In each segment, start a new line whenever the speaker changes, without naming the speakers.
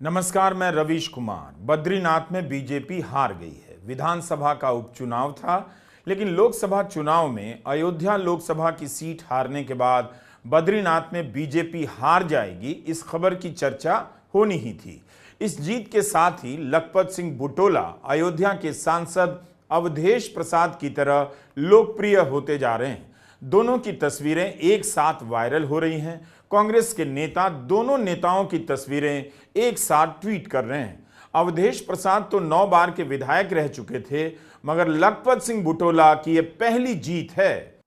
नमस्कार, मैं रवीश कुमार। बद्रीनाथ में बीजेपी हार गई है। विधानसभा का उपचुनाव था, लेकिन लोकसभा चुनाव में अयोध्या लोकसभा की सीट हारने के बाद बद्रीनाथ में बीजेपी हार जाएगी, इस खबर की चर्चा होनी ही थी। इस जीत के साथ ही लखपत सिंह बुटोला अयोध्या के सांसद अवधेश प्रसाद की तरह लोकप्रिय होते जा रहे हैं। दोनों की तस्वीरें एक साथ वायरल हो रही हैं। कांग्रेस के नेता दोनों नेताओं की तस्वीरें एक साथ ट्वीट कर रहे हैं। अवधेश प्रसाद तो 9 बार के विधायक रह चुके थे, मगर लखपत सिंह बुटोला की यह पहली जीत है।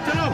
चलो।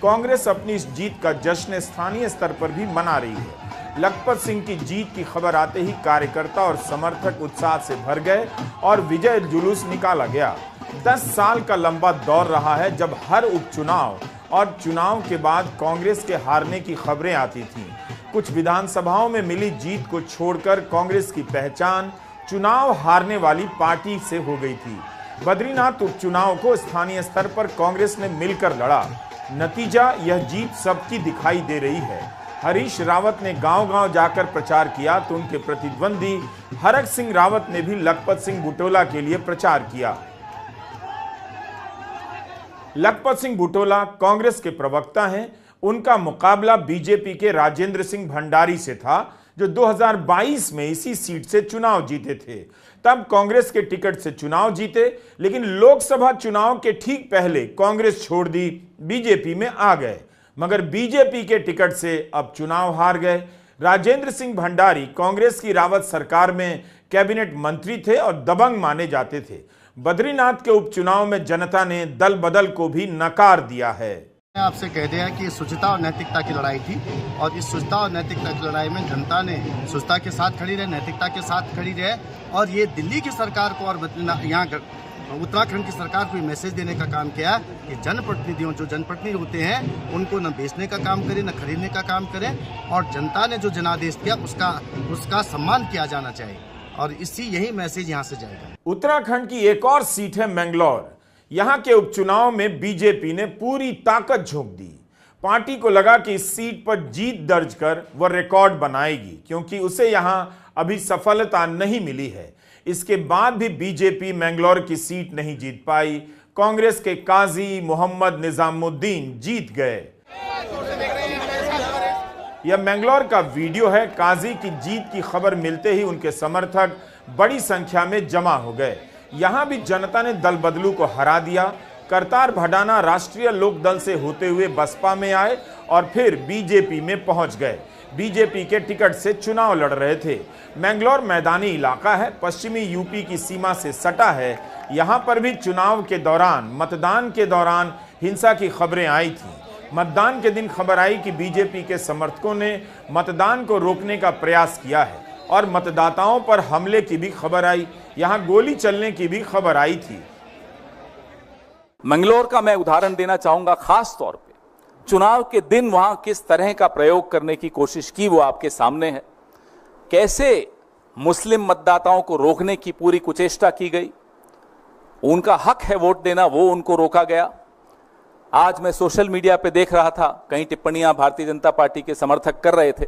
कांग्रेस अपनी इस जीत का जश्न स्थानीय स्तर पर भी मना रही है। लखपत सिंह की जीत की खबर आते ही कार्यकर्ता और समर्थक उत्साह से भर गए और विजय जुलूस निकाला गया। 10 साल का लंबा दौर रहा है जब हर उपचुनाव और चुनाव के बाद कांग्रेस के हारने की खबरें आती थीं। कुछ विधानसभाओं में मिली जीत को छोड़कर कांग्रेस की पहचान चुनाव हारने वाली पार्टी से हो गई थी। बद्रीनाथ उपचुनाव को स्थानीय स्तर पर कांग्रेस ने मिलकर लड़ा। नतीजा यह जीत सबकी दिखाई दे रही है। हरीश रावत ने गांव-गांव जाकर प्रचार किया तो उनके प्रतिद्वंदी हरक सिंह रावत ने भी लखपत सिंह बुटोला के लिए प्रचार किया। लखपत सिंह बुटोला कांग्रेस के प्रवक्ता हैं। उनका मुकाबला बीजेपी के राजेंद्र सिंह भंडारी से था, जो 2022 में इसी सीट से चुनाव जीते थे। तब कांग्रेस के टिकट से चुनाव जीते, लेकिन लोकसभा चुनाव के ठीक पहले कांग्रेस छोड़ दी, बीजेपी में आ गए, मगर बीजेपी के टिकट से अब चुनाव हार गए। राजेंद्र सिंह भंडारी कांग्रेस की रावत सरकार में कैबिनेट मंत्री थे और दबंग माने जाते थे। बद्रीनाथ के उपचुनाव में जनता ने दल बदल को भी नकार दिया है।
मैं आपसे कह दिया कि सुचिता और नैतिकता की लड़ाई थी, और इस सुचिता और नैतिकता की लड़ाई में जनता ने सुचिता के साथ खड़ी रहे, नैतिकता के साथ खड़ी रहे, और ये दिल्ली की सरकार को और यहाँ उत्तराखंड की सरकार को मैसेज देने का काम किया कि जनप्रतिनिधियों जो जनप्रतिनिधि होते हैं उनको न बेचने का काम करें, न खरीदने का काम करें, और जनता ने जो जनादेश दिया उसका सम्मान किया जाना चाहिए, और यही मैसेज यहाँ से जाएगा।
उत्तराखंड की एक और सीट है मैंगलोर। यहां के उपचुनाव में बीजेपी ने पूरी ताकत झोंक दी। पार्टी को लगा कि इस सीट पर जीत दर्ज कर वह रिकॉर्ड बनाएगी, क्योंकि उसे यहां अभी सफलता नहीं मिली है। इसके बाद भी बीजेपी मैंगलोर की सीट नहीं जीत पाई। कांग्रेस के काजी मोहम्मद निजामुद्दीन जीत गए। यह मैंगलोर का वीडियो है। काजी की जीत की खबर मिलते ही उनके समर्थक बड़ी संख्या में जमा हो गए। यहां भी जनता ने दल बदलू को हरा दिया। करतार भडाना राष्ट्रीय लोकदल से होते हुए बसपा में आए और फिर बीजेपी में पहुंच गए। बीजेपी के टिकट से चुनाव लड़ रहे थे। मैंगलोर मैदानी इलाका है, पश्चिमी यूपी की सीमा से सटा है। यहां पर भी चुनाव के दौरान, मतदान के दौरान हिंसा की खबरें आई थी। मतदान के दिन खबर आई कि बीजेपी के समर्थकों ने मतदान को रोकने का प्रयास किया है और मतदाताओं पर हमले की भी खबर आई। यहां गोली चलने की भी खबर आई थी।
मंगलौर का मैं उदाहरण देना चाहूंगा, खास तौर पे चुनाव के दिन वहां किस तरह का प्रयोग करने की कोशिश की वो आपके सामने है। कैसे मुस्लिम मतदाताओं को रोकने की पूरी कुचेष्टा की गई। उनका हक है वोट देना, वो उनको रोका गया। आज मैं सोशल मीडिया पे देख रहा था, कई टिप्पणियां भारतीय जनता पार्टी के समर्थक कर रहे थे,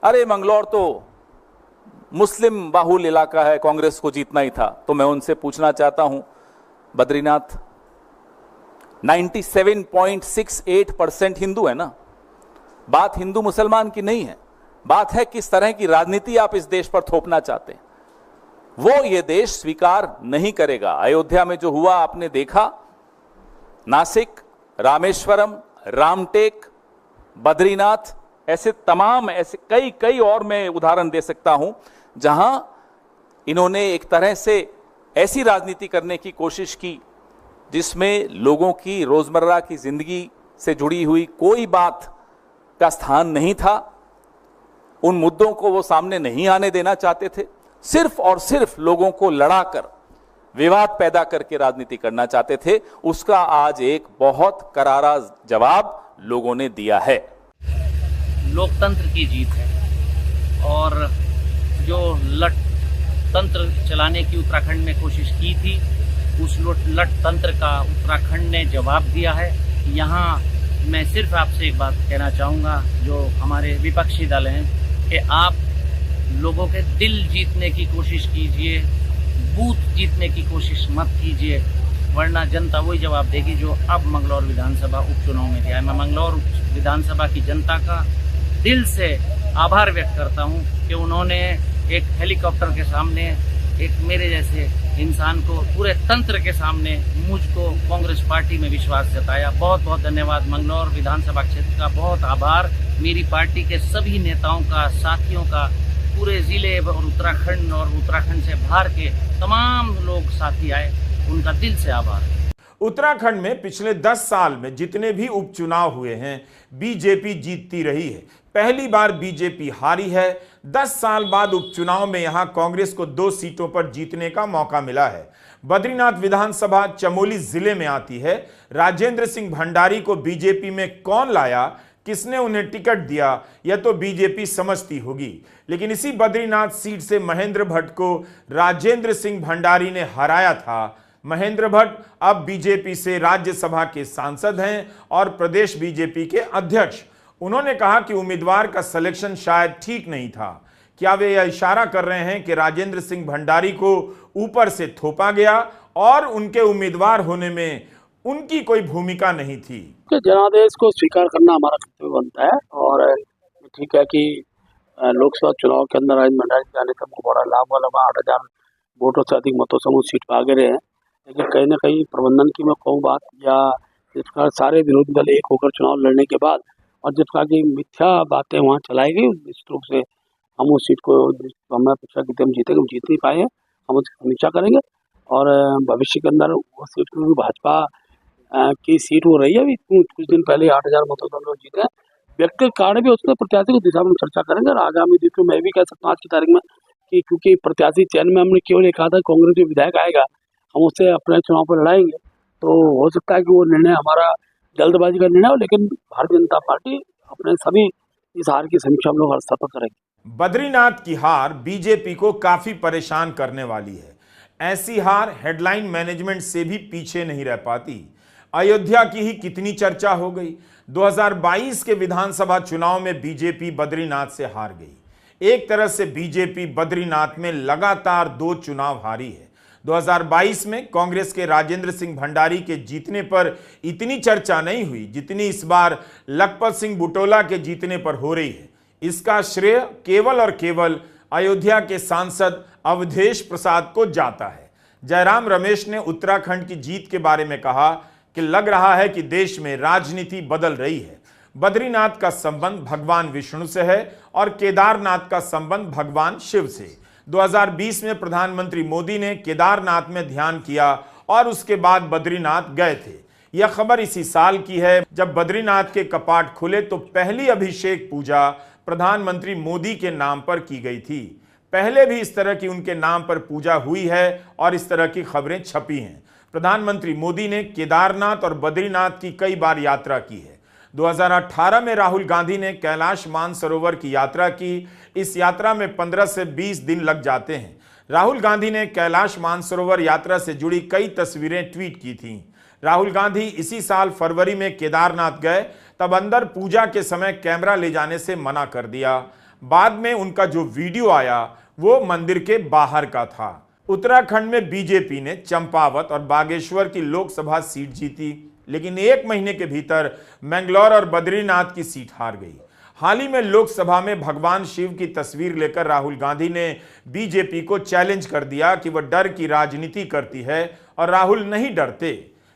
अरे मंगलौर तो मुस्लिम बाहुल इलाका है, कांग्रेस को जीतना ही था। तो मैं उनसे पूछना चाहता हूं, बद्रीनाथ 97.68% हिंदू है ना। बात हिंदू मुसलमान की नहीं है, बात है किस तरह की राजनीति आप इस देश पर थोपना चाहते हैं। वो ये देश स्वीकार नहीं करेगा। अयोध्या में जो हुआ आपने देखा, नासिक, रामेश्वरम, रामटेक, बद्रीनाथ, ऐसे तमाम ऐसे कई और मैं उदाहरण दे सकता हूं जहां इन्होंने एक तरह से ऐसी राजनीति करने की कोशिश की जिसमें लोगों की रोजमर्रा की जिंदगी से जुड़ी हुई कोई बात का स्थान नहीं था। उन मुद्दों को वो सामने नहीं आने देना चाहते थे। सिर्फ और सिर्फ लोगों को लड़ाकर, विवाद पैदा करके राजनीति करना चाहते थे। उसका आज एक बहुत करारा जवाब लोगों ने दिया है।
लोकतंत्र की जीत है, और जो लटतंत्र चलाने की उत्तराखंड में कोशिश की थी, उस लटतंत्र का उत्तराखंड ने जवाब दिया है। यहाँ मैं सिर्फ आपसे एक बात कहना चाहूँगा, जो हमारे विपक्षी दल हैं, कि आप लोगों के दिल जीतने की कोशिश कीजिए, बूथ जीतने की कोशिश मत कीजिए, वरना जनता वही जवाब देगी जो अब मंगलौर विधानसभा उपचुनाव में दिया है। मैं मंगलौर विधानसभा की जनता का दिल से आभार व्यक्त करता हूं कि उन्होंने एक हेलीकॉप्टर के सामने एक मेरे जैसे इंसान को, पूरे तंत्र के सामने मुझको कांग्रेस पार्टी में विश्वास जताया। बहुत बहुत धन्यवाद। मंगलौर विधानसभा क्षेत्र का बहुत आभार, मेरी पार्टी के सभी नेताओं का, साथियों का, पूरे जिले और उत्तराखंड से बाहर के तमाम लोग साथी आए, उनका दिल से आभार।
उत्तराखंड में पिछले 10 साल में जितने भी उपचुनाव हुए हैं, बीजेपी जीतती रही है। पहली बार बीजेपी हारी है। 10 साल बाद उपचुनाव में यहां कांग्रेस को 2 सीटों पर जीतने का मौका मिला है। बद्रीनाथ विधानसभा चमोली जिले में आती है। राजेंद्र सिंह भंडारी को बीजेपी में कौन लाया, किसने उन्हें टिकट दिया, यह तो बीजेपी समझती होगी। लेकिन इसी बद्रीनाथ सीट से महेंद्र भट्ट को राजेंद्र सिंह भंडारी ने हराया था। महेंद्र भट्ट अब बीजेपी से राज्यसभा के सांसद हैं और प्रदेश बीजेपी के अध्यक्ष। उन्होंने कहा कि उम्मीदवार का सिलेक्शन शायद ठीक नहीं था। क्या वे यह इशारा कर रहे हैं कि राजेंद्र सिंह भंडारी को ऊपर से थोपा गया और उनके उम्मीदवार होने में उनकी कोई भूमिका नहीं थी?
जनादेश को स्वीकार करना हमारा कर्तव्य बनता है और ठीक है कि लोकसभा चुनाव के अंदर राजेंद्र भंडारी जाने से हमको बड़ा लाभ वाला 8,000 वोटों से अधिक मतों से वो सीट पर आगे रहे हैं। लेकिन कहीं ना कहीं प्रबंधन की मैं कहूँ बात, या जिस प्रकार सारे विरोधी दल एक होकर चुनाव लड़ने के बाद और जिस प्रकार की मिथ्या बातें वहाँ चलाई गई, निश्चित रूप से हम उस सीट को हमें अपेक्षा की हम जीते, हम जीत नहीं पाए हैं। हम उसकी समीक्षा करेंगे और भविष्य के अंदर वो सीट क्योंकि भाजपा की सीट हो रही है, अभी कुछ दिन पहले 8,000 मतों से हम लोग जीते हैं। व्यक्तिगत कारण भी उसमें प्रत्याशी की दिशा में चर्चा करेंगे और आगामी दिन में मैं भी कह सकता हूँ आज की तारीख में कि क्योंकि प्रत्याशी चयन में हमने केवल एक कहा था कांग्रेस जो विधायक आएगा हम उससे अपने चुनाव पर लड़ाएंगे, तो हो सकता है कि वो निर्णय हमारा जल्दबाजी का निर्णय हो, लेकिन भारतीय जनता पार्टी अपने सभी इस हार की समीक्षा हम लोग हर स्तर पर करेंगे।
बद्रीनाथ की हार बीजेपी को काफी परेशान करने वाली है। ऐसी हार हेडलाइन मैनेजमेंट से भी पीछे नहीं रह पाती। अयोध्या की ही कितनी चर्चा हो गई। 2022 के विधानसभा चुनाव में बीजेपी बद्रीनाथ से हार गई। एक तरह से बीजेपी बद्रीनाथ में लगातार 2 चुनाव हारी है। 2022 में कांग्रेस के राजेंद्र सिंह भंडारी के जीतने पर इतनी चर्चा नहीं हुई जितनी इस बार लखपत सिंह बुटोला के जीतने पर हो रही है। इसका श्रेय केवल और केवल अयोध्या के सांसद अवधेश प्रसाद को जाता है। जयराम रमेश ने उत्तराखंड की जीत के बारे में कहा कि लग रहा है कि देश में राजनीति बदल रही है। बद्रीनाथ का संबंध भगवान विष्णु से है और केदारनाथ का संबंध भगवान शिव से। 2020 में प्रधानमंत्री मोदी ने केदारनाथ में ध्यान किया और उसके बाद बद्रीनाथ गए थे। यह खबर इसी साल की है जब बद्रीनाथ के कपाट खुले तो पहली अभिषेक पूजा प्रधानमंत्री मोदी के नाम पर की गई थी। पहले भी इस तरह की उनके नाम पर पूजा हुई है और इस तरह की खबरें छपी हैं। प्रधानमंत्री मोदी ने केदारनाथ और बद्रीनाथ की कई बार यात्रा की है। 2018 में राहुल गांधी ने कैलाश मानसरोवर की यात्रा की। इस यात्रा में 15 से 20 दिन लग जाते हैं। राहुल गांधी ने कैलाश मानसरोवर यात्रा से जुड़ी कई तस्वीरें ट्वीट की थीं। राहुल गांधी इसी साल फरवरी में केदारनाथ गए, तब अंदर पूजा के समय कैमरा ले जाने से मना कर दिया। बाद में उनका जो वीडियो आया वो मंदिर के बाहर का था। उत्तराखंड में बीजेपी ने चंपावत और बागेश्वर की लोकसभा सीट जीती, लेकिन 1 महीने के भीतर मैंगलोर और बद्रीनाथ की सीट हार गई। हाल ही में लोकसभा में भगवान शिव की तस्वीर लेकर राहुल गांधी ने बीजेपी को चैलेंज कर दिया कि वह डर की राजनीति करती है और राहुल नहीं डरते।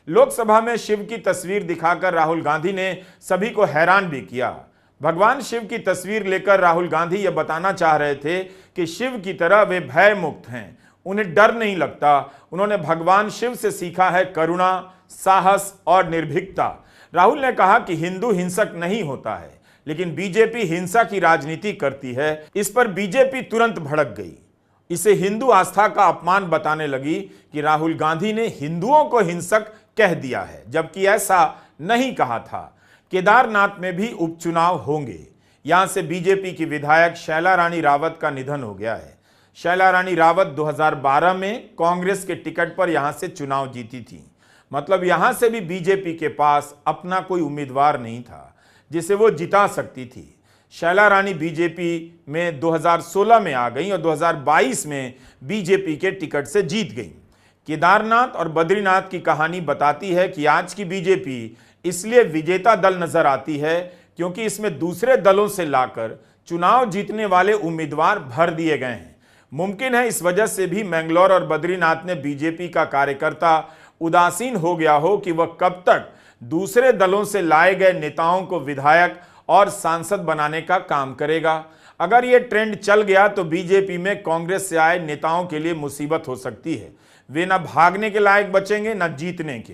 लोकसभा में शिव की तस्वीर दिखाकर राहुल गांधी ने सभी को हैरान भी किया। भगवान शिव की तस्वीर लेकर राहुल गांधी यह बताना चाह रहे थे कि शिव की तरह वे भय मुक्त हैं, उन्हें डर नहीं लगता। उन्होंने भगवान शिव से सीखा है करुणा, साहस और निर्भीकता। राहुल ने कहा कि हिंदू हिंसक नहीं होता है, लेकिन बीजेपी हिंसा की राजनीति करती है। इस पर बीजेपी तुरंत भड़क गई, इसे हिंदू आस्था का अपमान बताने लगी कि राहुल गांधी ने हिंदुओं को हिंसक कह दिया है, जबकि ऐसा नहीं कहा था। केदारनाथ में भी उपचुनाव होंगे। यहां से बीजेपी की विधायक शैला रानी रावत का निधन हो गया है। शैला रानी रावत 2012 में कांग्रेस के टिकट पर यहां से चुनाव जीती थी। मतलब यहां से भी बीजेपी के पास अपना कोई उम्मीदवार नहीं था जिसे वो जिता सकती थी। शैला रानी बीजेपी में 2016 में आ गई और 2022 में बीजेपी के टिकट से जीत गई। केदारनाथ और बद्रीनाथ की कहानी बताती है कि आज की बीजेपी इसलिए विजेता दल नजर आती है क्योंकि इसमें दूसरे दलों से लाकर चुनाव जीतने वाले उम्मीदवार भर दिए गए हैं। मुमकिन है इस वजह से भी मैंगलोर और बद्रीनाथ में बीजेपी का कार्यकर्ता उदासीन हो गया हो कि वह कब तक दूसरे दलों से लाए गए नेताओं को विधायक और सांसद बनाने का काम करेगा। अगर यह ट्रेंड चल गया तो बीजेपी में कांग्रेस से आए नेताओं के लिए मुसीबत हो सकती है। वे न भागने के लायक बचेंगे न जीतने के।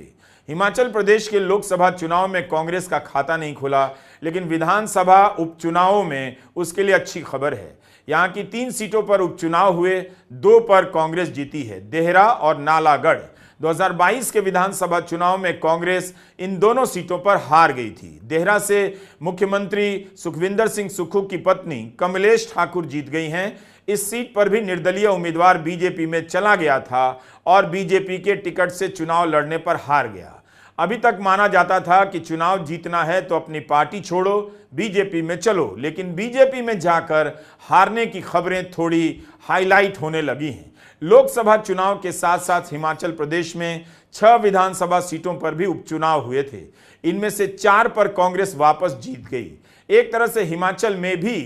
हिमाचल प्रदेश के लोकसभा चुनाव में कांग्रेस का खाता नहीं खुला, लेकिन विधानसभा उपचुनावों में उसके लिए अच्छी खबर है। यहां की 3 सीटों पर उपचुनाव हुए, 2 पर कांग्रेस जीती है, देहरा और नालागढ़। 2022 के विधानसभा चुनाव में कांग्रेस इन दोनों सीटों पर हार गई थी। देहरा से मुख्यमंत्री सुखविंदर सिंह सुक्खू की पत्नी कमलेश ठाकुर जीत गई हैं। इस सीट पर भी निर्दलीय उम्मीदवार बीजेपी में चला गया था और बीजेपी के टिकट से चुनाव लड़ने पर हार गया। अभी तक माना जाता था कि चुनाव जीतना है तो अपनी पार्टी छोड़ो, बीजेपी में चलो, लेकिन बीजेपी में जाकर हारने की खबरें थोड़ी हाईलाइट होने लगी हैं। लोकसभा चुनाव के साथ साथ हिमाचल प्रदेश में 6 विधानसभा सीटों पर भी उपचुनाव हुए थे। इनमें से 4 पर कांग्रेस वापस जीत गई। एक तरह से हिमाचल में भी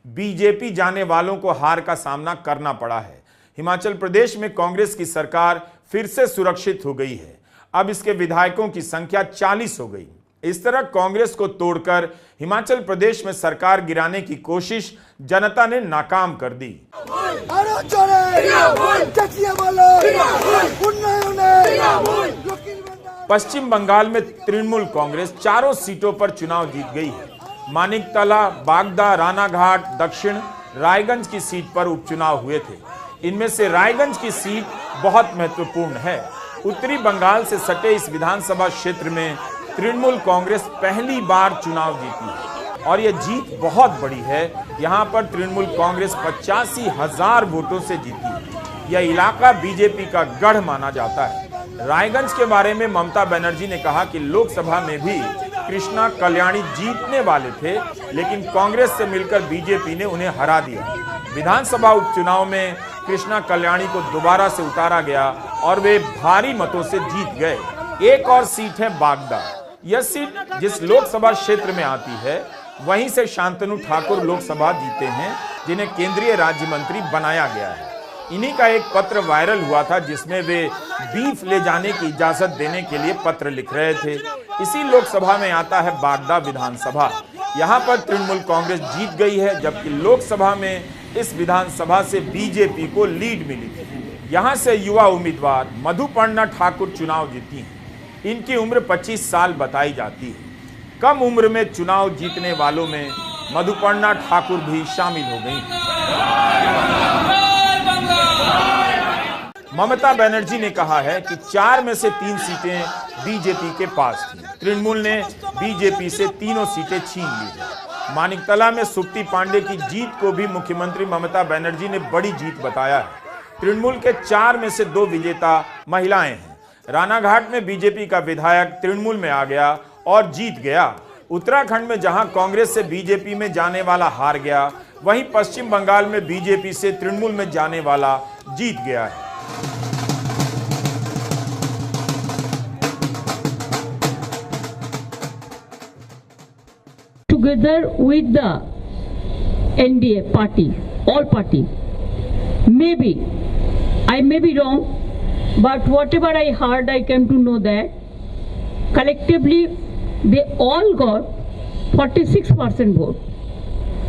बीजेपी जाने वालों को हार का सामना करना पड़ा है। हिमाचल प्रदेश में कांग्रेस की सरकार फिर से सुरक्षित हो गई है। अब इसके विधायकों की संख्या 40 हो गई। इस तरह कांग्रेस को तोड़कर हिमाचल प्रदेश में सरकार गिराने की कोशिश जनता ने नाकाम कर दी। पश्चिम बंगाल में तृणमूल कांग्रेस 4 सीटों पर चुनाव जीत गई है। मानिकतला, बागदा, रानाघाट, दक्षिण रायगंज की सीट पर उपचुनाव हुए थे। इनमें से रायगंज की सीट बहुत महत्वपूर्ण है। उत्तरी बंगाल से सटे इस विधानसभा क्षेत्र में तृणमूल कांग्रेस पहली बार चुनाव जीती है और यह जीत बहुत बड़ी है। यहां पर तृणमूल कांग्रेस 85,000 वोटों से जीती है। यह इलाका बीजेपी का गढ़ माना जाता है। रायगंज के बारे में ममता बनर्जी ने कहा कि लोकसभा में भी कृष्णा कल्याणी जीतने वाले थे, लेकिन कांग्रेस से मिलकर बीजेपी ने उन्हें हरा दिया। विधानसभा उपचुनाव में कृष्णा कल्याणी को दोबारा से उतारा गया और वे भारी मतों से जीत गए। एक और सीट है बागदा। यह सीट जिस लोकसभा क्षेत्र में आती है वहीं से शांतनु ठाकुर लोकसभा जीते हैं, जिन्हें केंद्रीय राज्य मंत्री बनाया गया है। इन्हीं का एक पत्र वायरल हुआ था जिसमें वे बीफ ले जाने की इजाजत देने के लिए पत्र लिख रहे थे। इसी लोकसभा में आता है बागदा विधानसभा। यहाँ पर तृणमूल कांग्रेस जीत गई है, जबकि लोकसभा में इस विधानसभा से बीजेपी को लीड मिली थी। यहाँ से युवा उम्मीदवार मधुपर्णा ठाकुर चुनाव जीती हैं। इनकी उम्र 25 साल बताई जाती है। कम उम्र में चुनाव जीतने वालों में मधुपर्णा ठाकुर भी शामिल हो गई। ममता बनर्जी ने कहा है कि 4 में से 3 सीटें बीजेपी के पास थी। तृणमूल ने बीजेपी से तीनों सीटें छीन ली है। मानिकतला में सुप्ती पांडे की जीत को भी मुख्यमंत्री ममता बनर्जी ने बड़ी जीत बताया है। तृणमूल के 4 में से 2 विजेता महिलाएं हैं। रानाघाट में बीजेपी का विधायक तृणमूल में आ गया और जीत गया। उत्तराखंड में जहां कांग्रेस से बीजेपी में जाने वाला हार गया, वहीं पश्चिम बंगाल में बीजेपी से तृणमूल में जाने वाला जीत गया है।
Together with the NDA party, all party, maybe I may be wrong, but whatever I heard, I came to know that collectively they all got 46% vote,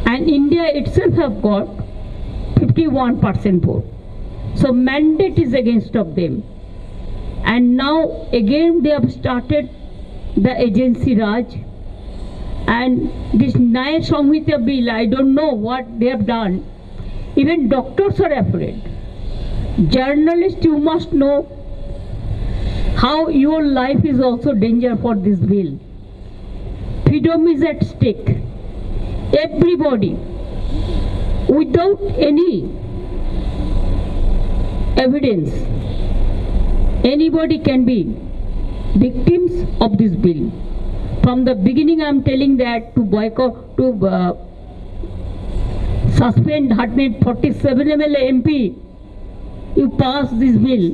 and India itself have got 51% vote. So mandate is against of them, and now again they have started the agency Raj. And this Nyaya Samhita bill, I don't know what they have done. Even doctors are afraid. Journalists, you must know how your life is also danger for this bill. Freedom is at stake. Everybody, without any evidence, anybody can be victims of this bill. From the beginning, I am telling that to boycott, to suspend 147 MLA MP. You pass this bill.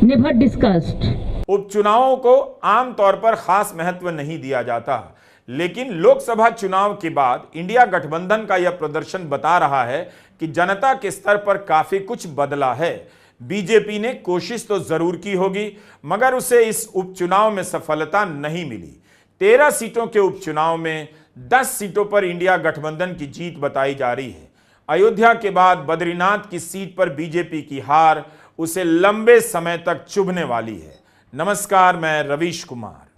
Never discussed.
उपचुनावों को आमतौर पर खास महत्व नहीं दिया जाता, लेकिन लोकसभा चुनाव के बाद इंडिया गठबंधन का यह प्रदर्शन बता रहा है कि जनता के स्तर पर काफी कुछ बदला है। बीजेपी ने कोशिश तो जरूर की होगी, मगर उसे इस उपचुनाव में सफलता नहीं मिली। 13 सीटों के उपचुनाव में 10 सीटों पर इंडिया गठबंधन की जीत बताई जा रही है। अयोध्या के बाद बद्रीनाथ की सीट पर बीजेपी की हार उसे लंबे समय तक चुभने वाली है। नमस्कार, मैं रवीश कुमार।